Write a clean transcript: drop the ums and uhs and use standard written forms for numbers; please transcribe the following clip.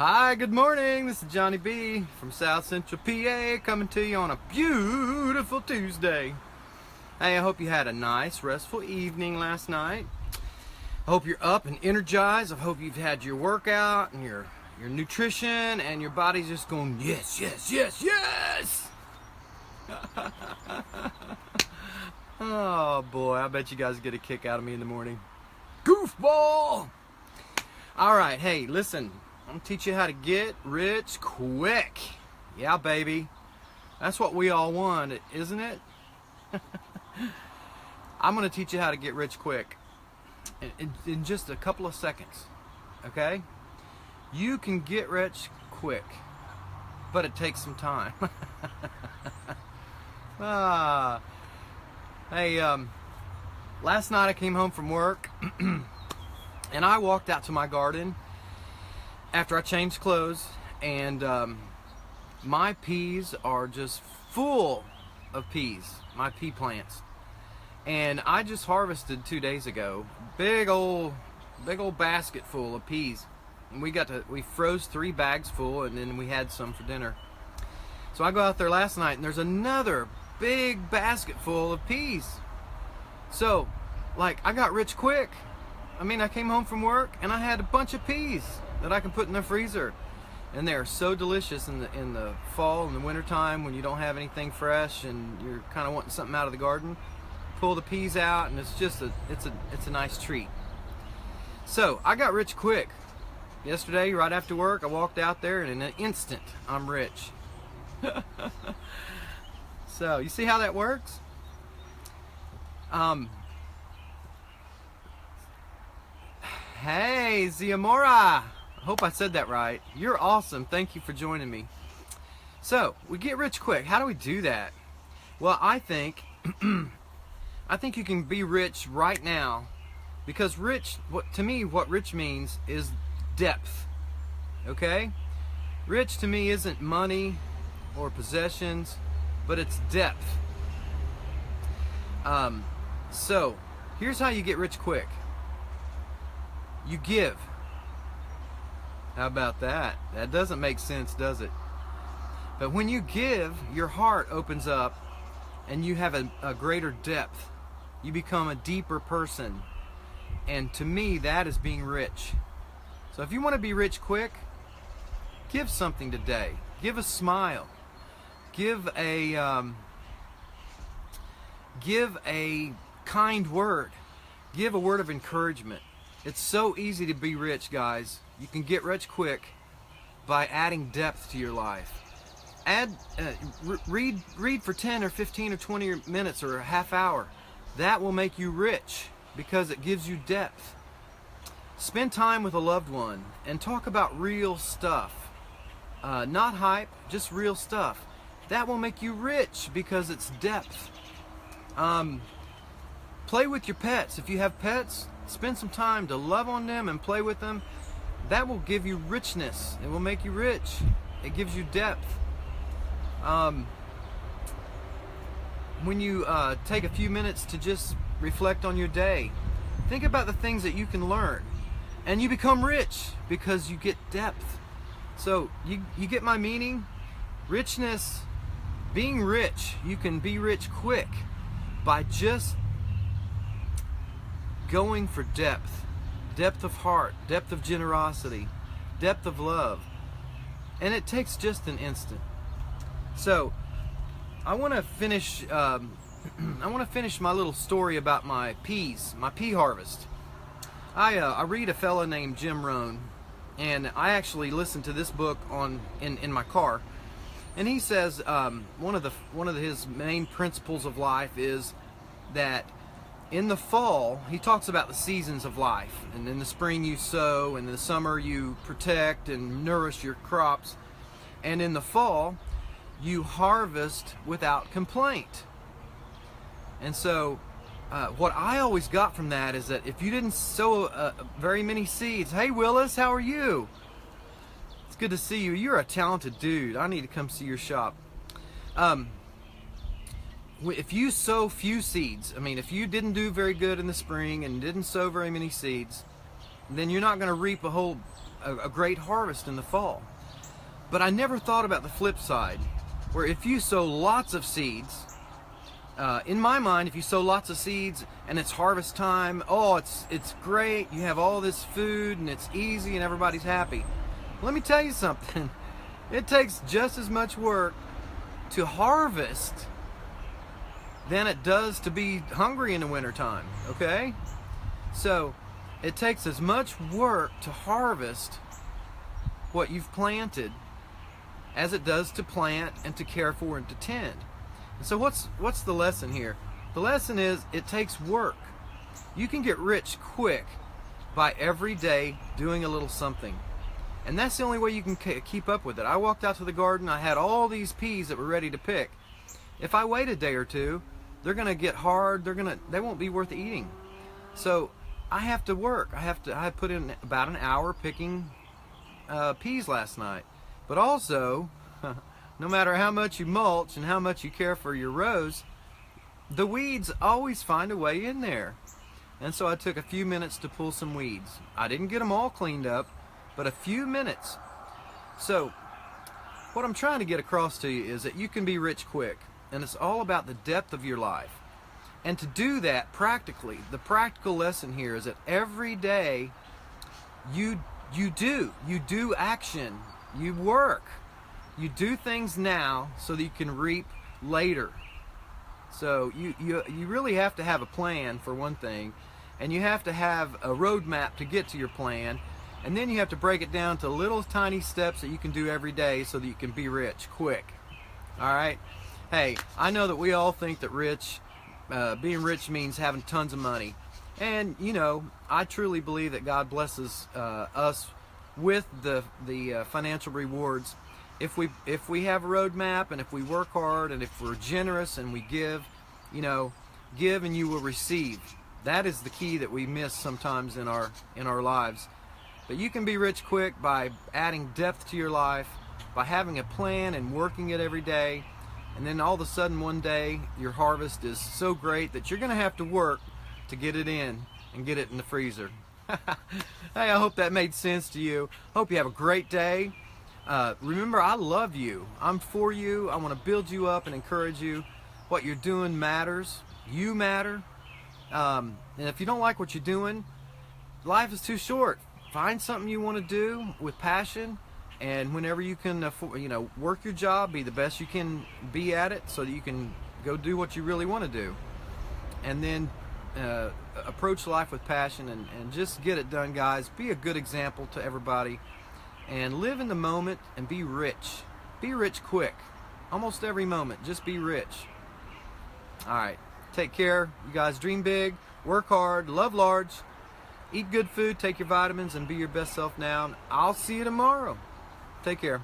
Hi, good morning. This is Johnny B from South Central PA coming to you on a beautiful Tuesday. Hey, I hope you had a nice, restful evening last night. I hope you're up and energized. I hope you've had your workout and your nutrition and your body's just going, yes, yes, yes, yes! Oh boy, I bet you guys get a kick out of me in the morning. Goofball! Alright, hey, listen. I'm gonna teach you how to get rich quick. Yeah, baby. That's what we all want, isn't it? I'm gonna teach you how to get rich quick in just a couple of seconds. Okay? You can get rich quick, but it takes some time. Hey, last night I came home from work and I walked out to my garden after I changed clothes, and my peas are just full of peas, my pea plants. And I just harvested 2 days ago, big old basket full of peas. And we froze 3 bags full, and then we had some for dinner. So I go out there last night and there's another big basket full of peas. So, like, I got rich quick. I mean, I came home from work and I had a bunch of peas that I can put in the freezer, and they're so delicious in the fall and the winter time when you don't have anything fresh and you're kind of wanting something out of the garden. Pull the peas out and it's just it's a nice treat. So I got rich quick yesterday. Right after work I walked out there and in an instant I'm rich. So you see how that works? Hey, Ziamora! I hope I said that right. You're awesome. Thank you for joining me. So, we get rich quick. How do we do that? Well, I think you can be rich right now, because to me, what rich means is depth. Okay? Rich to me isn't money or possessions, but it's depth. So, here's how you get rich quick. You give. How about that? That doesn't make sense, does it? But when you give, your heart opens up and you have a greater depth. You become a deeper person. And to me, that is being rich. So if you want to be rich quick, give something today. Give a smile. Give a kind word. Give a word of encouragement. It's so easy to be rich, guys. You can get rich quick by adding depth to your life. Read for 10 or 15 or 20 minutes or a half hour. That will make you rich because it gives you depth. Spend time with a loved one and talk about real stuff. Not hype, just real stuff. That will make you rich because it's depth. Play with your pets. If you have pets, spend some time to love on them and play with them. That will give you richness. It will make you rich. It gives you depth. When you take a few minutes to just reflect on your day, think about the things that you can learn, and you become rich because you get depth. So you get my meaning? Richness, being rich, you can be rich quick by just going for depth. Depth of heart, depth of generosity, depth of love. And it takes just an instant. So, I want to finish my little story about my peas, my pea harvest. I read a fella named Jim Rohn, and I actually listened to this book in my car. And he says one of his main principles of life is that in the fall, he talks about the seasons of life. And in the spring you sow, and in the summer you protect and nourish your crops. And in the fall, you harvest without complaint. And so, what I always got from that is that if you didn't sow very many seeds, hey Willis, how are you? It's good to see you. You're a talented dude. I need to come see your shop. If you sow few seeds, I mean, if you didn't do very good in the spring and didn't sow very many seeds, then you're not going to reap a whole a great harvest in the fall. But I never thought about the flip side, where if you sow lots of seeds, in my mind, if you sow lots of seeds and it's harvest time, oh, it's great. You have all this food and it's easy and everybody's happy. Let me tell you something. It takes just as much work to harvest than it does to be hungry in the wintertime, okay? So it takes as much work to harvest what you've planted as it does to plant and to care for and to tend. And so what's the lesson here? The lesson is it takes work. You can get rich quick by every day doing a little something. And that's the only way you can keep up with it. I walked out to the garden, I had all these peas that were ready to pick. If I wait a day or two, they're gonna get hard, they won't be worth eating. So I have to work. I put in about an hour picking peas last night. But also, no matter how much you mulch and how much you care for your rows, the weeds always find a way in there. And so I took a few minutes to pull some weeds. I didn't get them all cleaned up, but a few minutes. So what I'm trying to get across to you is that you can be rich quick, and it's all about the depth of your life. And to do that practically, the practical lesson here is that every day you do action, you work, you do things now so that you can reap later. So you really have to have a plan, for one thing, and you have to have a roadmap to get to your plan. And then you have to break it down to little tiny steps that you can do every day so that you can be rich quick. All right? Hey, I know that we all think that being rich means having tons of money. And, you know, I truly believe that God blesses us with the financial rewards if we have a roadmap and if we work hard and if we're generous and we give. You know, give and you will receive. That is the key that we miss sometimes in our lives. But you can be rich quick by adding depth to your life, by having a plan and working it every day. And then all of a sudden one day your harvest is so great that you're going to have to work to get it in and get it in the freezer. Hey, I hope that made sense to you. Hope you have a great day. Remember, I love you. I'm for you. I want to build you up and encourage you. What you're doing matters. You matter. And if you don't like what you're doing, life is too short. Find something you want to do with passion, and whenever you can afford, work your job, be the best you can be at it so that you can go do what you really want to do. And then approach life with passion and just get it done, guys. Be a good example to everybody and live in the moment and be rich. Be rich quick. Almost every moment, just be rich. All right, take care. You guys dream big, work hard, love large. Eat good food, take your vitamins, and be your best self now. I'll see you tomorrow. Take care.